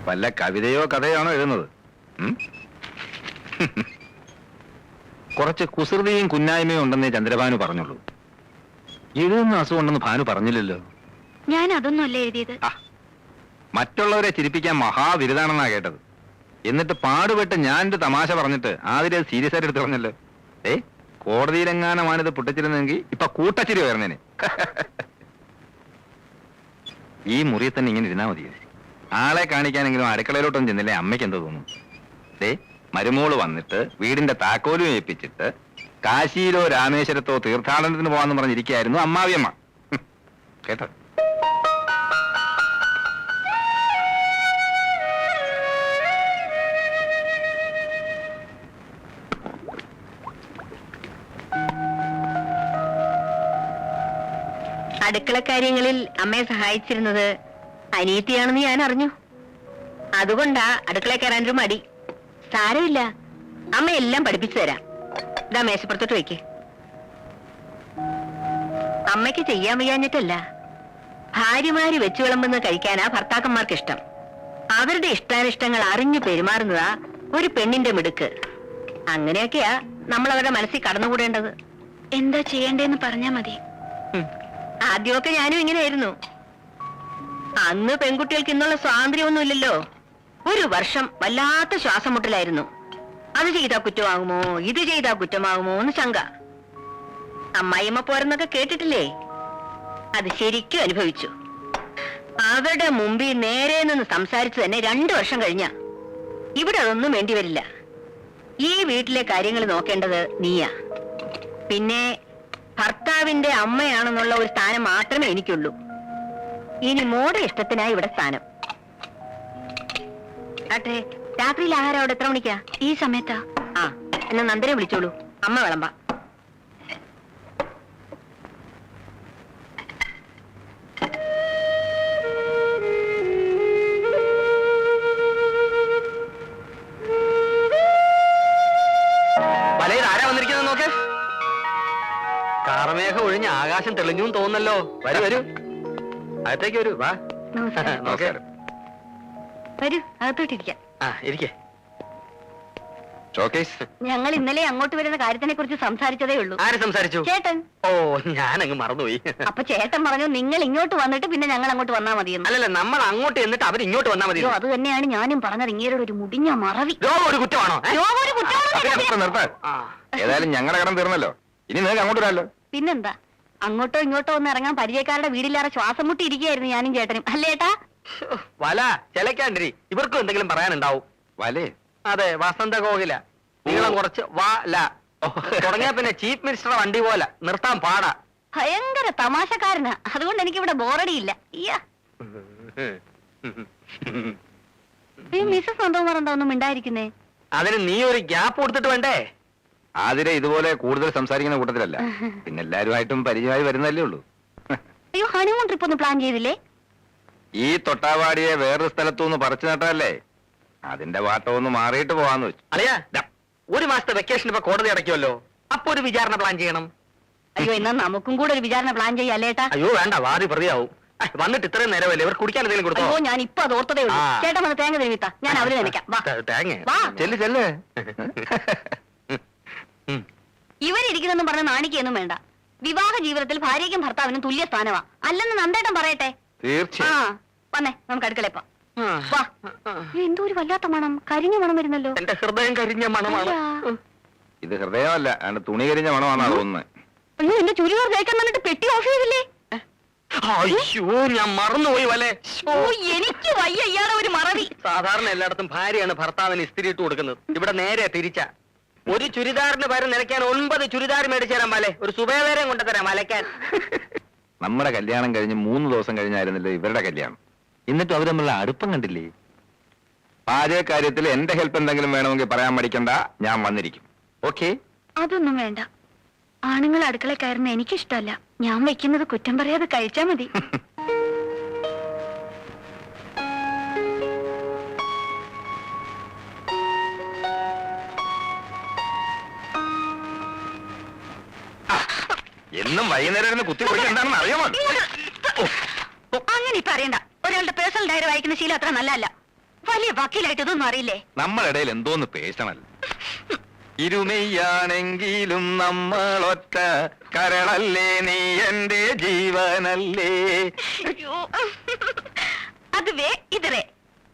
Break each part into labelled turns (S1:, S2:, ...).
S1: വല്ല കവിതയോ കഥയാണോ എഴുതുന്നത്? കുറച്ച് കുസൃതിയും കുന്നായ്മയും ഉണ്ടെന്നേ ചന്ദ്രഭാനു പറഞ്ഞുള്ളൂ. എഴുതുന്ന അസുഖമുണ്ടെന്ന് ഭാനു പറഞ്ഞില്ലല്ലോ.
S2: ഞാൻ അതൊന്നും അല്ല എഴുതിയത്.
S1: മറ്റുള്ളവരെ ചിരിപ്പിക്കാൻ മഹാവിരുദാണെന്നാ കേട്ടത്. എന്നിട്ട് പാടുപെട്ട് ഞാനൊരു തമാശ പറഞ്ഞിട്ട് ആദ്യം അത് സീരിയസ് ആയിട്ട് എടുത്ത് പറഞ്ഞല്ലോ. കോടതിയിലെങ്ങാനമാണിത് പൊട്ടിച്ചിരുന്നെങ്കിൽ ഇപ്പൊ കൂട്ടച്ചിരി വരുന്നേനെ. ഈ മുറിയിൽ തന്നെ ഇങ്ങനെ ഇരുന്നാ മതിയോ? ആളെ കാണിക്കാനെങ്കിലും അടുക്കളയിലോട്ടൊന്നും ചെന്നില്ലേ അമ്മയ്ക്ക് എന്തോ തോന്നുന്നു. മരുമോള് വന്നിട്ട് വീടിന്റെ താക്കോലും ഏൽപ്പിച്ചിട്ട് കാശിയിലോ രാമേശ്വരത്തോ തീർത്ഥാടനത്തിന് പോവാന്ന് പറഞ്ഞിരിക്കുകയായിരുന്നു അമ്മാവിയമ്മ. കേട്ടോ?
S2: അടുക്കള കാര്യങ്ങളിൽ അമ്മയെ സഹായിച്ചിരുന്നത് അനിയത്തിയാണെന്ന് ഞാൻ അറിഞ്ഞു. അതുകൊണ്ടാ അടുക്കള കയറാനൊരു മടി. സാരമില്ല, അമ്മ എല്ലാം പഠിപ്പിച്ചു തരാം. ഇതാ മേശപ്പുറത്തോട്ട് വയ്ക്ക്. അമ്മയ്ക്ക് ചെയ്യാൻ വയ്യാഞ്ഞിട്ടല്ല, ഭാര്യമാര് വെച്ചു വിളമ്പുന്നത് കഴിക്കാനാ ഭർത്താക്കന്മാർക്ക് ഇഷ്ടം. അവരുടെ ഇഷ്ടാനിഷ്ടങ്ങൾ അറിഞ്ഞു പെരുമാറുന്നതാ ഒരു പെണ്ണിന്റെ മിടുക്ക്. അങ്ങനെയൊക്കെയാ നമ്മൾ അവരുടെ മനസ്സിൽ കടന്നുകൂടേണ്ടത്. എന്താ ചെയ്യേണ്ടതെന്ന് പറഞ്ഞാ മതി. ആദ്യമൊക്കെ ഞാനും ഇങ്ങനെയായിരുന്നു. അന്ന് പെൺകുട്ടികൾക്ക് ഇന്നുള്ള സ്വാതന്ത്ര്യമൊന്നും ഇല്ലല്ലോ. ഒരു വർഷം വല്ലാത്ത ശ്വാസം മുട്ടലായിരുന്നു. അത് ചെയ്താ കുറ്റമാകുമോ, ഇത് ചെയ്താ കുറ്റമാകുമോ എന്ന് ശങ്ക. അമ്മായിമ്മ പോരെന്നൊക്കെ കേട്ടിട്ടില്ലേ? അത് ശരിക്കും അനുഭവിച്ചു. അവരുടെ മുമ്പിൽ നേരെ നിന്ന് സംസാരിച്ചു തന്നെ 2 വർഷം കഴിഞ്ഞ. ഇവിടെ അതൊന്നും വേണ്ടി വരില്ല. ഈ വീട്ടിലെ കാര്യങ്ങൾ നോക്കേണ്ടത് നീയാ. പിന്നെ ഭർത്താവിന്റെ അമ്മയാണെന്നുള്ള ഒരു സ്ഥാനം മാത്രമേ എനിക്കുള്ളൂ. ഇനി മോടെ ഇഷ്ടത്തിനായി ഇവിടെ സ്ഥാനം. ആട്ടെ, രാത്രിയിൽ ആഹാരം അവിടെ എത്ര മണിക്കാ? ഈ സമയത്താ. എന്നാ നന്ദനെ വിളിച്ചോളൂ, അമ്മ വിളമ്പാ.
S3: കാർമേഘം ഒഴിഞ്ഞ് ആകാശം തെളിഞ്ഞു തോന്നല്ലോ. വരൂ വരൂ, അകത്തേക്ക് വരൂ. വാ. നമസ്കാരം.
S2: വരൂ, അകത്തോട്ടിരിക്കാം.
S3: ഇരിക്കേ.
S2: ഞങ്ങൾ ഇന്നലെ അങ്ങോട്ട് വരുന്ന കാര്യത്തിനെ കുറിച്ച് സംസാരിച്ചതേ ഉള്ളൂ.
S3: ആര് സംസാരിച്ചു?
S2: ചേട്ടൻ.
S3: ഓ, ഞാനങ്ങ് മറന്നുപോയി.
S2: അപ്പൊ ചേട്ടൻ പറഞ്ഞു നിങ്ങൾ ഇങ്ങോട്ട് വന്നിട്ട് പിന്നെ ഞങ്ങൾ അങ്ങോട്ട് വന്നാ മതിയെന്ന്.
S3: അല്ലല്ല, നമ്മൾ അങ്ങോട്ട് എന്നിട്ട് അവർ ഇങ്ങോട്ട് വന്നാ മതി.
S2: അത് തന്നെയാണ് ഞാനും പറഞ്ഞത്. ഇങ്ങേരുടെ ഒരു മുടിഞ്ഞ മറവി.
S3: ഒരു കുറ്റമാണോ?
S1: ഏതായാലും ഞങ്ങളുടെ കടം തീർന്നല്ലോ. ഇനി നിങ്ങൾക്ക് അങ്ങോട്ട് വരാമല്ലോ.
S2: പിന്നെന്താ, അങ്ങോട്ടോ ഇങ്ങോട്ടോ ഒന്ന് ഇറങ്ങാൻ പരിചയക്കാരുടെ വീടില്ലാതെ ശ്വാസം മുട്ടി ഇരിക്കുകയായിരുന്നു ഞാനും ചേട്ടനും. അല്ലേ ഏട്ടാ?
S3: വല ചിലക്കാണ്ടിരി, ഇവർക്കും എന്തെങ്കിലും പറയാനുണ്ടാവും.
S1: വലേ?
S3: അതെ, വസന്ത കോകില. നീളം കുറച്ച് വല തുടങ്ങിയ പിന്നെ ചീഫ് മിനിസ്റ്റർ വണ്ടി പോലെ നിർത്താൻ പാടാ.
S2: ഭയങ്കര തമാശക്കാരനാ. അതുകൊണ്ട് എനിക്കിവിടെ ബോറടിയില്ല. മിസ്സസ് നന്ദകുമാർ എന്താ ഒന്നും മിണ്ടായിരിക്കുന്നേ?
S3: അതിന് നീ ഒരു ഗ്യാപ്പ് കൊടുത്തിട്ട് വേണ്ടേ?
S1: ആതിരെ ഇതുപോലെ കൂടുതൽ സംസാരിക്കുന്ന കൂട്ടത്തിലല്ല. പിന്നെ എല്ലാരുമായിട്ടും പരിചയമായി വരുന്നല്ലേ ഉള്ളൂ.
S2: അയ്യോ, ഹണിമൂൺ ട്രിപ്പ് ഒന്ന് പ്ലാൻ ചെയ്തില്ലേ?
S1: ഈ തൊട്ടാവാടിയെ വേറൊരു സ്ഥലത്തുനിന്ന് പറിച്ചു നട്ടല്ലേ, അതിന്റെ വാട്ടം ഒന്ന് മാറിയിട്ട് പോവാന്ന് വെച്ചു.
S3: അറിയാ, ഒരു മാസത്തെ വെക്കേഷൻ ഇപ്പൊ കോടതി അടയ്ക്കുമല്ലോ, അപ്പൊ ഒരു വിചാരണ പ്ലാൻ ചെയ്യണം.
S2: അയ്യോ, എന്നാ നമുക്കും കൂടെ ഒരു വിചാരണ പ്ലാൻ ചെയ്യാല്ലേട്ടാ?
S3: അയ്യോ വേണ്ട, വാദി പ്രതിയാവും. വന്നിട്ട് ഇത്രയും നേരമല്ലേ, ഇവർ കുടിക്കാൻ എന്തെങ്കിലും കൊടുത്തോ?
S2: അയ്യോ, ഞാൻ ഇപ്പൊ അത് ഓർത്തതേ ഉള്ളൂ. ചേട്ടൻ വന്ന് തേങ്ങ തെളിവിത്താ, ഞാൻ അവര് നനയ്ക്കാം.
S1: ചെല്ല് ചെല്ല്.
S2: ഇവരിയ്ക്കുന്നെന്നും പറഞ്ഞ നാണിക്കൊന്നും വേണ്ട. വിവാഹ ജീവിതത്തിൽ ഭാര്യയ്ക്കും ഭർത്താവിനും തുല്യ സ്ഥാനമാ. അല്ലെന്ന് നന്ദേട്ടൻ പറയട്ടെ.
S1: തീർച്ചയായും.
S2: വന്നേ, നമുക്ക് അടുക്കളയപ്പോ. എന്തോ ഒരു വല്ലാത്ത മണം, കരിഞ്ഞ മണം വരുന്നല്ലോ.
S3: എന്റെ ഹൃദയം കരിഞ്ഞ മണമാണ്.
S1: ഇത് ഹൃദയമല്ല, തുണി കരിഞ്ഞ മണമാണെന്നാ തോന്നുന്നത്.
S2: അയ്യോ, എന്റെ ചുരിദാർ തേക്കാൻ വന്നിട്ട് പെട്ടി ഓഫ് ചെയ്തില്ലേ?
S3: അയ്യോ, ഞാൻ മറന്നുപോയി വല്ലേ.
S2: എനിക്ക് വയ്യ ഇയാളെ ഒരു മറവി.
S3: സാധാരണ എല്ലായിടത്തും ഭാര്യയാണ് ഭർത്താവിന് ഇസ്തിരി ഇട്ട് കൊടുക്കുന്നത്. ഇവിടെ നേരെ തിരിച്ച. ഒരു ചുരിദാറിന് പകരം നിലയ്ക്കാൻ 9 ചുരിദാർ മേടിച്ചു തരാൻ പോലെ ഒരു സുബേദാരം കൊണ്ടുതരാം അലക്കാൻ.
S1: നമ്മുടെ കല്യാണം കഴിഞ്ഞ് 3 ദിവസം കഴിഞ്ഞായിരുന്നില്ല ഇവരുടെ കല്യാണം. എന്നിട്ടും അവർ തമ്മിലുള്ള അടുപ്പം കണ്ടില്ലേ? പാചക കാര്യത്തിൽ എന്റെ ഹെൽപ്പ് എന്തെങ്കിലും വേണമെങ്കിൽ പറയാൻ മടിക്കണ്ട, ഞാൻ വന്നിരിക്കും. ഓക്കെ?
S2: അതൊന്നും വേണ്ട. ആണുങ്ങൾ അടുക്കള കയറുന്ന എനിക്കിഷ്ടമല്ല. ഞാൻ വെക്കുന്നത് കുറ്റം പറയാതെ കഴിച്ചാ മതി.
S1: എന്നും വൈകുന്നേരം കുത്തി പൊളിക്ക് എന്താണെന്ന് അറിയാമോ?
S2: അങ്ങനെ ഇപ്പൊ അറിയണ്ട. ഒരാളുടെ പേഴ്സണൽ ഡയറി വായിക്കുന്ന ശീലം അത്ര നല്ലതല്ല. വലിയ വലിയ വക്കീലായിട്ട് ഇതൊന്നും അറിയില്ലേ?
S1: നമ്മളിടയിൽ എന്തോന്ന് പേശണല്ല. ഇരുമയാണെങ്കിലും നമ്മളൊറ്റ കരളല്ലേ, നീ എന്റെ ജീവനല്ലേ.
S2: അത് വേ ഇതറേ,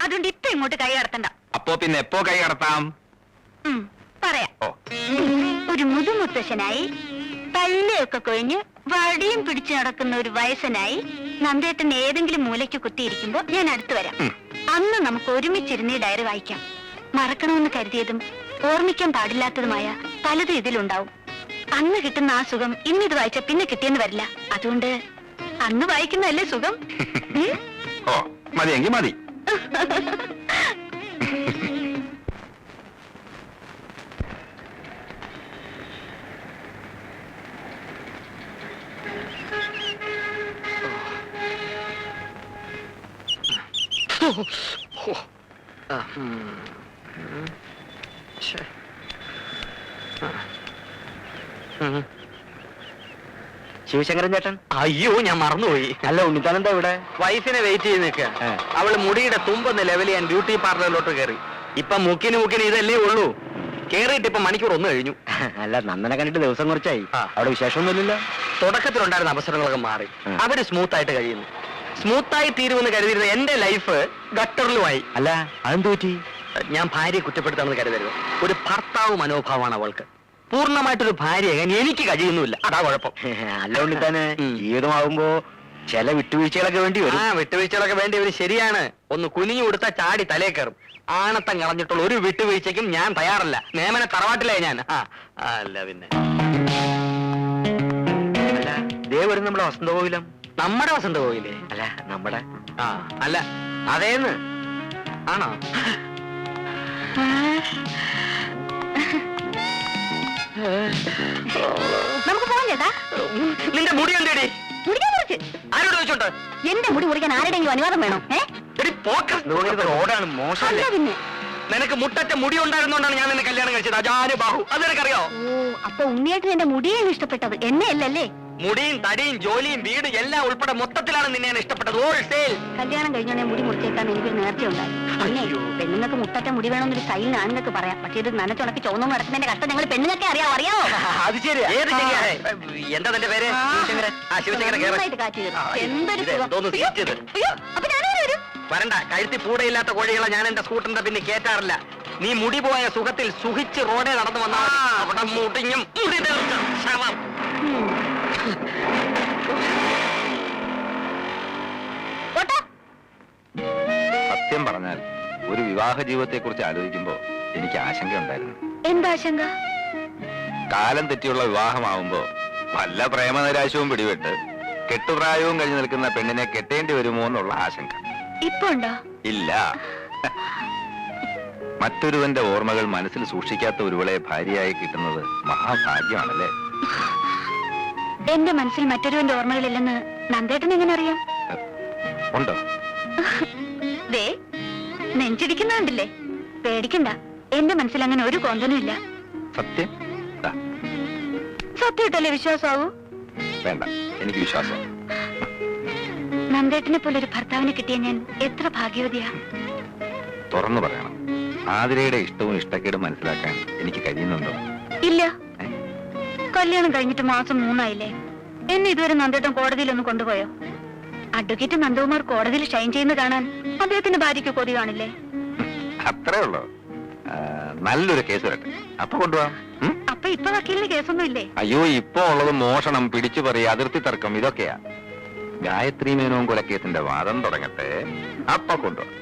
S2: അതുകൊണ്ട് ഇപ്പൊ ഇങ്ങോട്ട് കൈ കടത്തണ്ട.
S1: അപ്പോ പിന്നെ എപ്പോ കൈ കടത്താം?
S2: പറയാം.
S1: ഓ,
S2: ഒരു മുതുമുത്തശ്ശനായി പല്ലയൊക്കെ കൊഴിഞ്ഞ് വടിയും പിടിച്ചു നടക്കുന്ന ഒരു വയസ്സനായി നന്ദേട്ടൻ ഏതെങ്കിലും മൂലയ്ക്ക് കുത്തിയിരിക്കുമ്പോ ഞാൻ അടുത്തു വരാം. അന്ന് നമുക്ക് ഒരുമിച്ചിരുന്ന് ഈ ഡയറി വായിക്കാം. മറക്കണമെന്ന് കരുതിയതും ഓർമ്മിക്കാൻ പാടില്ലാത്തതുമായ പലതും ഇതിലുണ്ടാവും. അന്ന് കിട്ടുന്ന ആ സുഖം ഇന്നിത് വായിച്ച പിന്നെ കിട്ടിയെന്ന് വരില്ല. അതുകൊണ്ട് അന്ന് വായിക്കുന്നതല്ലേ സുഖം.
S1: ഓ, മതിയെങ്കിൽ മതി.
S3: ശിവശങ്കരൻ ചേട്ടൻ, അയ്യോ ഞാൻ മറന്നുപോയി. അല്ല, ഉണ്ണിത്താനെന്താ ഇവിടെ? വൈഫിനെ വെയിറ്റ് ചെയ്ത് നിൽക്കുക. അവള് മുടിയുടെ തുമ്പൊന്ന് ലെവൽ ചെയ്യാൻ ബ്യൂട്ടി പാർലറിലോട്ട് കയറി. ഇപ്പൊ മുക്കിന് ഇതല്ലേ ഉള്ളൂ. കേറിയിട്ട് ഇപ്പൊ മണിക്കൂർ 1 കഴിഞ്ഞു. അല്ല, നന്ദനെ കണ്ടിട്ട് ദിവസം കുറച്ചായി. അവിടെ വിശേഷമൊന്നുമില്ലല്ലോ. തുടക്കത്തിലുണ്ടായിരുന്ന അവസരങ്ങളൊക്കെ മാറി. അവര് സ്മൂത്ത് ആയിട്ട് കഴിയുന്നു. സ്മൂത്തായി തീരുമെന്ന് കരുതിയിരുന്ന എന്റെ ലൈഫ് ഗട്ടറിലുമായി. അല്ല, അതെന്ത് പറ്റി? ഞാൻ ഭാര്യയെ കുറ്റപ്പെടുത്താമെന്ന് കരുതരുത്. ഒരു ഭർത്താവ് മനോഭാവമാണ് അവൾക്ക്. പൂർണ്ണമായിട്ടൊരു ഭാര്യയാകാൻ എനിക്ക് കഴിയുന്നില്ല. അതാ കുഴപ്പം. അല്ലോണ്ട് തന്നെ ജീവിതമാകുമ്പോ ചില വിട്ടുവീഴ്ചകളൊക്കെ വേണ്ടി വരും. വിട്ടുവീഴ്ചകളൊക്കെ വേണ്ടി വരും, ശരിയാണ്. ഒന്ന് കുനിഞ്ഞു കൊടുത്താ ചാടി തലേ കയറും. ആണത്തം കളഞ്ഞിട്ടുള്ള ഒരു വിട്ടുവീഴ്ചയ്ക്കും ഞാൻ തയ്യാറല്ല. നേമനെ തറവാട്ടിലേ ഞാൻ. അല്ല പിന്നെ അല്ല, ദേ വരും നമ്മുടെ വസന്തകോവിലം. നമ്മുടെ വസന്തകോവിലേ? അല്ല, നമ്മുടെ. അല്ല, അതേന്ന്. ആണോ?
S2: നമുക്ക് പോകാൻ ചേട്ടാ.
S3: നിന്റെ മുടി എന്തേടി? ആരോട് ചോദിച്ചോണ്ട്?
S2: എന്റെ മുടി മുറിക്കാൻ ആരുടെയെങ്കിലും അനുവാദം വേണോ?
S3: റോഡാണ് മോശമല്ലേ?
S2: പിന്നെ
S3: നിനക്ക് മുട്ടറ്റ മുടി ഉണ്ടായിരുന്നോണ്ടാണ് ഞാൻ നിന്നെ കല്യാണം കഴിച്ചത്. അജാന് ബാഹു, അത് നിനക്കറിയോ?
S2: ഓ, അപ്പൊ ഉണ്ണിയായിട്ട് എന്റെ മുടിയാണ് ഇഷ്ടപ്പെട്ടത്, എന്നെ അല്ലല്ലേ?
S3: മുടിയും തടിയും ജോലിയും വീട് എല്ലാം ഉൾപ്പെടെ മൊത്തത്തിലാണ് നിന്നെ ഞാൻ ഇഷ്ടപ്പെട്ടത്. ഹോൾസെയിൽ.
S2: കല്യാണം കഴിഞ്ഞോടെ മുടി മുറിച്ചേക്കാൻ എനിക്കൊരു നേർച്ച ഉണ്ടായി. പിന്നെ പെണ്ണുങ്ങൾക്ക് മുട്ടറ്റ മുടി വേണമെന്നൊരു സ്റ്റൈലിന് ആണുങ്ങൾക്ക് പറയാം. പക്ഷെ ഇത് നനച്ചുണക്കി ചോന്നും നടക്കുന്നതിന്റെ കഷ്ടം ഞങ്ങൾ പെണ്ണുങ്ങൾക്ക് അറിയാമോ?
S3: അത് ശരി. എന്താ തന്റെ പേര്?
S2: നന്നായിട്ട് കാറ്റ് കയറും. എന്തൊരു സുഖം. അപ്പൊ ഞാനേ വരും.
S3: വരണ്ട, കഴുത്തി പൂടയില്ലാത്ത കോഴികളെ ഞാൻ എന്റെ സ്കൂട്ടറിന്റെ പിന്നെ കേറ്റാറില്ല. നീ മുടി പോയ സുഖത്തിൽ സുഖിച്ച് റോഡേ നടന്നു വന്നാൽ അവിടെ മുടിഞ്ഞും മുടി തെളിച്ചും ശവം.
S1: സത്യം പറഞ്ഞാൽ ഒരു വിവാഹ ജീവിതത്തെ കുറിച്ച് ആലോചിക്കുമ്പോ എനിക്ക് ആശങ്കയുണ്ടായിരുന്നു.
S2: എന്താ ആശങ്ക?
S1: കാലം തെറ്റിയുള്ള വിവാഹമാവുമ്പോ വല്ല പ്രേമനിരാശവും പിടിപെട്ട് കെട്ടുപ്രായവും കഴിഞ്ഞു നിൽക്കുന്ന പെണ്ണിനെ കെട്ടേണ്ടി വരുമോ എന്നുള്ള ആശങ്ക.
S2: ഇപ്പൊ ഉണ്ടോ?
S1: ഇല്ല. മറ്റൊരുവന്റെ ഓർമ്മകൾ മനസ്സിൽ സൂക്ഷിക്കാത്ത ഒരുവളെ ഭാര്യയായി കിട്ടുന്നത് മഹാഭാഗ്യമാണല്ലേ?
S2: എന്റെ മനസ്സിൽ മറ്റൊരുവന്റെ ഓർമ്മകളില്ലെന്ന് നന്ദേട്ടൻ എങ്ങനെ അറിയാം?
S1: ഉണ്ടോ?
S2: ദേ, നെഞ്ചിടിക്കുന്നുണ്ടല്ലേ? പേടിക്കണ്ട, എന്റെ മനസ്സിൽ അങ്ങനെ ഒരു കോന്തനും ഇല്ല.
S1: സത്യം?
S2: സത്യമായിട്ടല്ലേ വിശ്വാസാവൂ?
S1: വേണ്ട, എനിക്ക് വിശ്വാസം.
S2: നന്ദേട്ടനെ പോലെ ഒരു ഭർത്താവിനെ കിട്ടിയ ഞാൻ എത്ര ഭാഗ്യവതിയാ.
S1: തുറന്നു പറയണം, ആതിരയുടെ ഇഷ്ടവും ഇഷ്ടക്കേടും മനസ്സിലാക്കാൻ എനിക്ക് കഴിയുന്നുണ്ടോ?
S2: ഇല്ല. കല്യാണം കഴിഞ്ഞിട്ട് മാസം 3 ആയില്ലേ? എന്നെ ഇതുവരെ നന്ദേട്ടൻ കോടതിയിലൊന്ന് കൊണ്ടുപോയോ? അഡ്വക്കേറ്റ് നന്ദകുമാർ കോടതിയിൽ ഷൈൻ ചെയ്യുന്ന കാണാൻ അദ്ദേഹത്തിന്റെ ഭാര്യയ്ക്ക് കൊതി കാണില്ലേ?
S1: അത്രേ ഉള്ളൂ. നല്ലൊരു കേസ് വരട്ടെ, അപ്പൊ കൊണ്ടുപോവാം.
S2: അപ്പൊ ഇപ്പൊ വക്കീലിന് കേസൊന്നും ഇല്ലേ?
S1: അയ്യോ, ഇപ്പൊ ഉള്ളത് മോഷണം, പിടിച്ചുപറി, അതിർത്തി തർക്കം, ഇതൊക്കെയാ. ഗായത്രി മേനോൻ കൊലക്കേസിന്റെ വാദം തുടങ്ങട്ടെ, അപ്പൊ കൊണ്ടുപോവാം.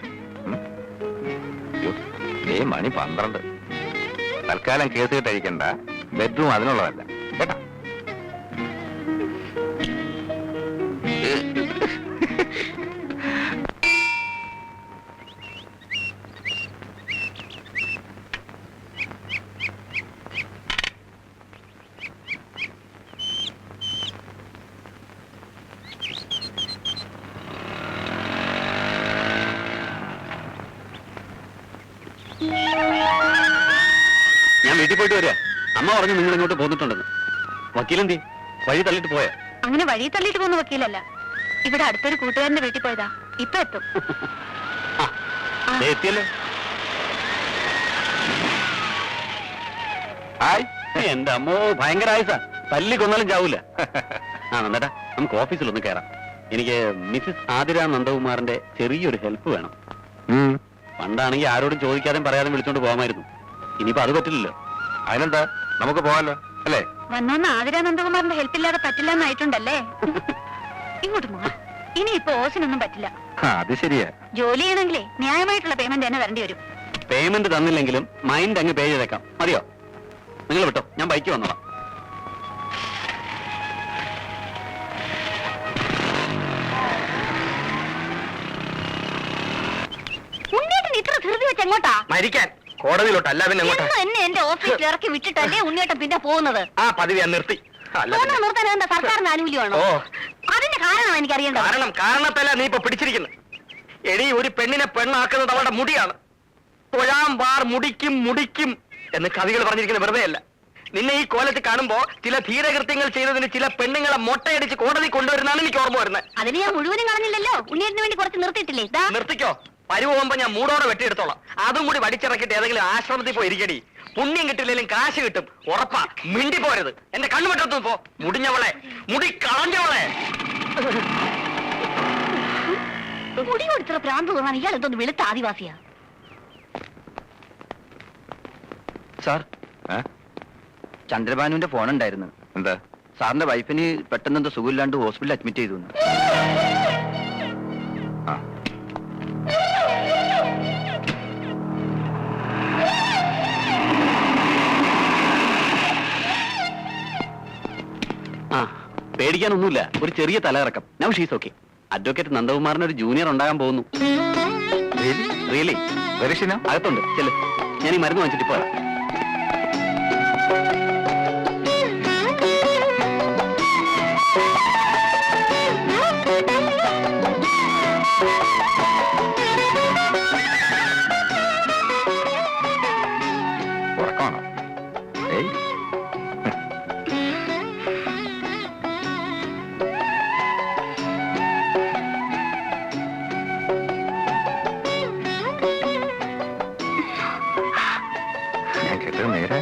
S1: മണി 12. തൽക്കാലം കേസ് കിട്ടഴിക്കണ്ട. ബെഡ്റൂം അതിനുള്ളതല്ല കേട്ടാ.
S4: ഞാൻ വീട്ടിൽ പോയിട്ട് വരിക. അമ്മ പറഞ്ഞു നിങ്ങൾ ഇങ്ങോട്ട് പോന്നിട്ടുണ്ടെന്ന്. വക്കീലെന്തി വഴി തള്ളിട്ട് പോയ?
S2: അങ്ങനെ വഴി തള്ളിട്ട് പോകുന്ന വക്കീലല്ല. ഇവിടെ അടുത്തൊരു കൂട്ടുകാരന്റെ വീട്ടിൽ പോയതാ. ഇപ്പൊ എത്തും.
S4: എത്തിയല്ലോ.
S1: ഹായ്.
S4: എന്റെ അമ്മോ ഭയങ്കര ആയുസാ, തല്ലി കൊന്നാലും ചാവൂല. ആ നന്ദേട്ടാ, നമുക്ക് ഓഫീസിലൊന്ന് കയറാം. എനിക്ക് മിസ്സിസ് ആതിര നന്ദകുമാറിന്റെ ചെറിയൊരു ഹെൽപ്പ് വേണം. പണ്ടാണെങ്കിൽ ആരോടും ചോദിക്കാതെ പറയാതെ വിളിച്ചോണ്ട് പോകാമായിരുന്നു. ഇനിയിപ്പോ അത് പറ്റില്ലല്ലോ.
S1: അതിനെന്താ, നമുക്ക് പോകാലോ അല്ലേ?
S2: വന്നോന്ന് ആതിര നന്ദകുമാറിന്റെ ഹെൽപ്പ് ഇല്ലാതെ പറ്റില്ല എന്നായിട്ടുണ്ടല്ലേ? ഇങ്ങോട്ട് മാ. ഇനി ഇപ്പൊ ഓസിനൊന്നും പറ്റില്ല.
S1: അത് ശരിയാ.
S2: ജോലി ചെയ്യണമെങ്കിലേ ന്യായമായിട്ടുള്ള പേയ്മെന്റ് തന്നെ വരേണ്ടി വരും.
S4: പേയ്മെന്റ് തന്നില്ലെങ്കിലും മൈൻഡ് അങ്ങ് പേ ചെയ്തേക്കാം. മതിയോ? നിങ്ങൾ വിട്ടോ, ഞാൻ ബൈക്ക് വന്നോളാം.
S2: ഉണ്ണിയേട്ടൻ ഇത്ര ധൃതി വെച്ച് എങ്ങോട്ടാ?
S3: മരിക്കാൻ കോടതിയിലോട്ട്, അല്ല പിന്നെ എങ്ങോട്ടാ?
S2: എന്നും എന്നെ എന്റെ ഓഫീസിൽ ഇറക്കി വിട്ടിട്ടല്ലേ ഉണ്ണിയേട്ടൻ പിന്നെ പോകുന്നത്?
S3: ആ പതിവ് ഞാൻ നിർത്തി. അല്ല
S2: പോകുന്നത്
S3: പിന്നെ.
S2: നിർത്താൻ എന്താ സർക്കാരിന് ആനുകൂല്യമാണോ?
S3: ഓ,
S2: അതിന്റെ കാരണം എനിക്കറിയേണ്ടത്.
S3: കാരണത്തല്ല നീ ഇപ്പൊ പിടിച്ചിരിക്കുന്നത്. എടി, ഒരു പെണ്ണിനെ പെണ്ണാക്കുന്നത് അവളുടെ മുടിയാണ്. തൊഴാം വാർ മുടിക്കും മുടിക്കും എന്ന് കവികൾ പറഞ്ഞിരിക്കുന്നത് വെറുതെ അല്ല. നിന്നെ ഈ കോലത്തിൽ കാണുമ്പോ ചില ധീരകൃത്യങ്ങൾ ചെയ്തതിന് ചില പെണ്ണുങ്ങളെ മൊട്ടയടിച്ച് കോടതി കൊണ്ടുവരുന്നതാണ് എനിക്ക് ഓർമ്മ വരുന്നത്.
S2: അതിന് ഞാൻ മുഴുവനും കളഞ്ഞില്ലല്ലോ. ഉണ്ണിയേട്ടന് വേണ്ടി കുറച്ച് നിർത്തിയിട്ടില്ലേ? ദാ.
S3: നിർത്തിക്കോ, പരുവുമ്പോ ഞാൻ മൂടോടെ വെട്ടിയെടുത്തോളാം. അതും കൂടി വടിച്ചിറക്കിട്ട് ഏതെങ്കിലും ആശ്രമത്തിൽ പോയി ഇരിക്കടി. പുണ്യം കിട്ടില്ലെങ്കിലും കാശ് കിട്ടും, ഉറപ്പാ. മിണ്ടി പോരുത്, എന്റെ കണ്ണു വെട്ടത്തു പോ. മുടിഞ്ഞവളെ, മുടി കളഞ്ഞവളെ.
S2: മുടി കൊടുത്ത പ്രാന്ത് തോന്നാൻ ഇയാൾ എന്തോന്ന് വെളുത്ത ആദിവാസിയാ?
S4: സാർ, ചന്ദ്രബാനുവിന്റെ ഫോൺ ഉണ്ടായിരുന്നു.
S1: എന്താ?
S4: സാറിന്റെ വൈഫിന് പെട്ടെന്ന് എന്തോ സുഖമില്ലാണ്ട് ഹോസ്പിറ്റലിൽ അഡ്മിറ്റ് ചെയ്തു.
S1: ആ.
S4: ആ, പേടിക്കാനൊന്നുമില്ല, ഒരു ചെറിയ തലയിറക്കം. Now she's okay. അഡ്വക്കേറ്റ് നന്ദകുമാറിന് ഒരു ജൂനിയർ ഉണ്ടാകാൻ പോകുന്നു. റിയലി?
S1: വെരിഷിനോ?
S4: അകത്തുണ്ട്, ചെല്. ഞാൻ ഈ മരുന്ന് വാങ്ങിച്ചിട്ട് പോരാ.
S1: ഉറക്കമാണോ? ഏയ്, ഞാൻ കേട്ടത് നേരെ.